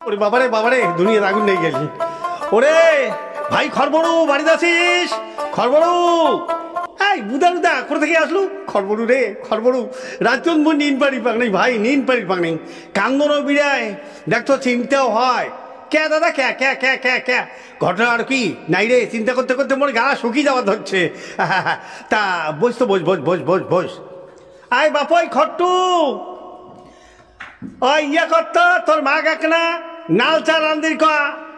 ওরে বাবারে বাবারে, দুনিয়ার আগুন নেই গেলি। ওরে ভাই খরবড়ু, বাড়িতে আছিস? খরবড়ু, এই বুদা বুদা কোথা থেকে আসলু? খরবড়ু রে খরবড়ু, রাজচন্দ্র নিন পারি পাক নেই ভাই, নিন পারি পাক নেই, কান্দনও বিড়ায়, দেখতো চিন্তাও হয়। কে দাদা কে কে কে কে কে ঘটনা আর কি নাই রে, চিন্তা করতে করতে মোর গা শুকিয়ে যাওয়া ধরছে। তা বস তো, বস বস বস বস বস। আয় বাপই খট্টু, ওই ইয়া করতো তোর মা কাকনা নাল চা রান্দির ক।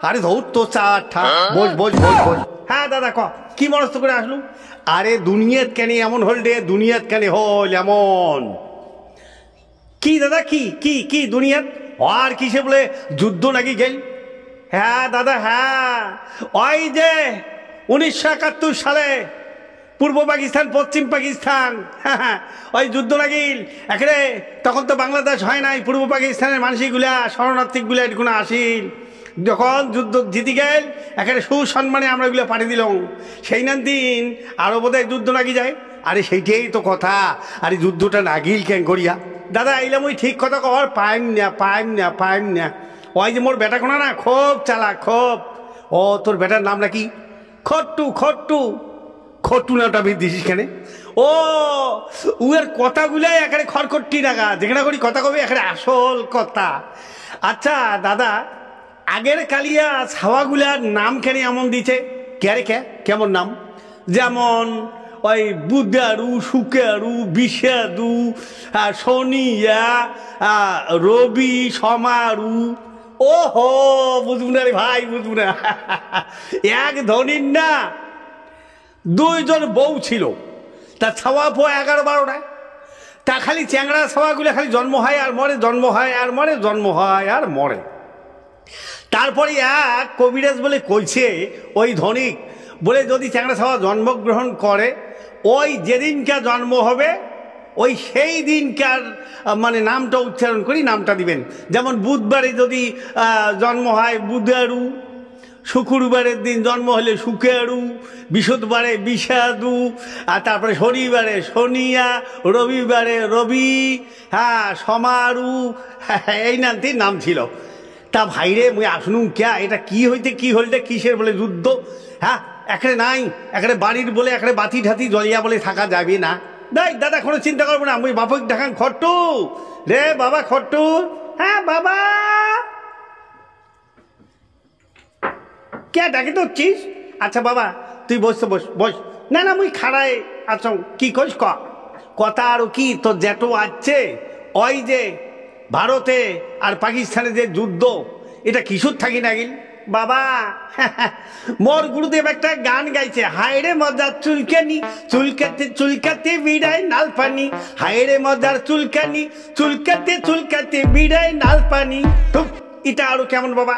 আরে ধর তো চা ঠা, বস বস বস বস। হ্যাঁ দাদা ক, কি মনস্থ করে আসলু? আরে দুনিয়াত কেন এমন হল রে, দুনিয়াত কেন হল এমন? কি দাদা কি কি কি দুনিয়াত আর কিসে বলে যুদ্ধ নাকি গেল? হ্যাঁ দাদা হ্যাঁ, ওই যে 1971 সালে পূর্ব পাকিস্তান পশ্চিম পাকিস্তান, হ্যাঁ ওই যুদ্ধ লাগিল একেরে। তখন তো বাংলাদেশ হয় নাই, পূর্ব পাকিস্তানের মানুষগুলা শরণার্থীগুলা এগুলো আসিল। যখন যুদ্ধ জিতে গেল একেবারে সুসম্মানে আমরা এগুলো পাঠিয়ে দিলাম। সেই নান দিন আরো বোধহয় যুদ্ধ লাগি যায়। আরে সেইটাই তো কথা, আরে যুদ্ধটা নাগিল কেন করিয়া? দাদা এইলাম ওই ঠিক কথা কর, পাইম না পাইম না পাইম না। ওই যে মোর বেটা কোনা না খুব চালাক খুব। ও তোর বেটার নাম নাকি? খট্টু খট্টু। খট্টু নামটা আমি দিছিস কেন? ও উয়ের কথাগুলাই এখানে খড়খট্টি নাগা, যেখানে করি কথা কবি এখানে আসল কথা। আচ্ছা দাদা, আগের কালিয়া ছাওয়াগুলার নাম কেন এমন দিছে? কে রে কে, কেমন নাম? যেমন ওই বুধারু, শুকারু, বিষাদু, শনিয়া, রবি, সমারু। ও হো, বুঝবো না রে ভাই, বুঝবো না। এক ধনির না 2 জন বউ ছিল, তার ছাওয়া পো 11-12টা। তা খালি চ্যাংড়া ছাওয়াগুলো খালি জন্ম হয় আর মরে, জন্ম হয় আর মরে, জন্ম হয় আর মরে। তারপরে এক কবিরাজ বলে কইছে, ওই ধনিক বলে যদি চ্যাংড়া ছাওয়া জন্মগ্রহণ করে, ওই যেদিনকার জন্ম হবে ওই সেই দিনকার মানে নামটা উচ্চারণ করি নামটা দিবেন। যেমন বুধবারে যদি জন্ম হয় বুধারু, শুক্রবারের দিন জন্ম হলে শুকারু, বৃহস্পতিবারে বিষাদু, আর তারপরে শনিবারে শনিয়া, রবিবারে রবি, হ্যাঁ সমারু, এই নামটির নাম ছিল। তা ভাইরে মুই আসনু ক্যা, এটা কি হইতে কি হইতে কিসের বলে যুদ্ধ? হ্যাঁ এখানে নাই, এখানে বাড়ির বলে এখানে বাতি ঠাতি জ্বলিয়া বলে থাকা যাবে না। দেখ দাদা কোনো চিন্তা করবো না, মুই বাপক দেখান খট্টু রে বাবা খট্টু। হ্যাঁ বাবা, কে ডাকে তো চিস? আচ্ছা বাবা তুই বস বস বস। না না মুই খাড়াই আছো, কি কইস ক। কথা আরো কি তোর জ্যাঠো আছে, ওই যে ভারতে আর পাকিস্তানে যে যুদ্ধ, এটা কিশোর থাকি না গিল বাবা। মোর গুরুদেব একটা গান গাইছে, হায়রে মজার চুলকানি, চুলকাতে চুলকাতে বিড়ায় নাল পানি, হায়রে মজার চুলকানি, চুলকাতে চুলকাতে বিড়ায় নাল পানি। এটা আরো কেমন বাবা?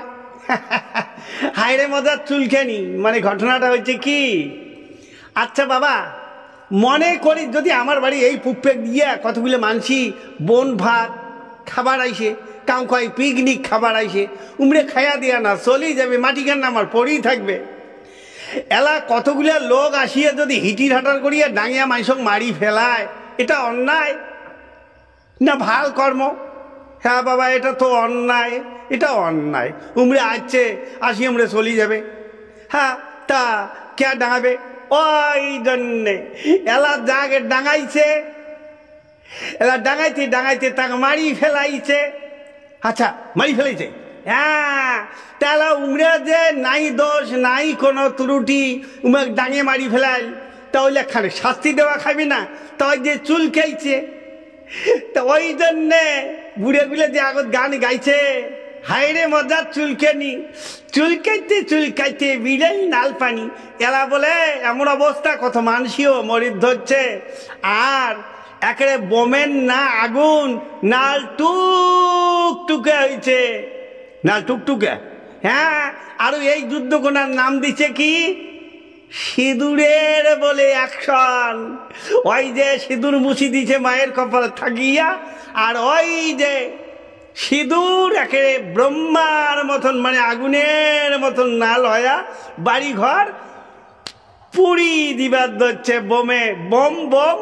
হায়রে মজার চুলকানি মানে ঘটনাটা হচ্ছে কি? আচ্ছা বাবা, মনে করি যদি আমার বাড়ি এই পুপ্পে দিয়া কতগুলো মানসি বন ভাত খাবার আইসে, কাউ কয় পিকনিক খাবার আইসে, উমরে খায়া দিয়া না চলেই যাবে, মাটি গান আমার পড়েই থাকবে। এলা কতগুলা লোক আসিয়া যদি হিটির হাটার করিয়া ডাঙিয়া মাইসক মারি ফেলায়, এটা অন্যায় না ভাল কর্ম? হ্যাঁ বাবা এটা তো অন্যায়, এটা অন্যায়। উমরে আসছে আসি উমরে চলি যাবে। হ্যাঁ তা কে ডাঙাবে? ওই জন্যে এলা জাগে ডাঙাইছে, এলা ডাঙাইতে ডাঙাইতে তাকে মারি ফেলাইছে। আচ্ছা মারি ফেলাইছে, হ্যাঁ তাহলে উমরা যে নাই দোষ নাই কোনো ত্রুটি, উমে ডাঙে মারি ফেলাইল, তাহলে খানে শাস্তি দেওয়া খাবি না? তাই যে চুল খাইছে, তা ওই জন্যে বুড়েগুলো যে আগত গান গাইছে, হায়রে মজার চুলকানি, চুলকাইতে চুলকাইতে বিড়াই নাল পানি। এলা বলে এমন অবস্থা কত মানুষও মরিদ ধরছে, আর একেবারে বোমের না আগুন নাল টুকটুকে হয়েছে, নাল টুকটুকে। হ্যাঁ আর এই যুদ্ধ কোনার নাম দিছে কি? সিঁদুরের বলে অ্যাকশন। ওই যে সিঁদুর মুছি দিছে মায়ের কপালে থাকিয়া, আর ওই যে সিঁদুর একেবারে ব্রহ্মার মতন মানে আগুনের মতন নাল হয়া বাড়ি ঘর পুরি দিবার ধরছে বোমে, বোম বোম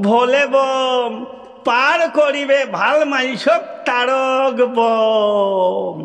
ভোলে বোম পার করিবে ভাল মাইসব তারক বোম।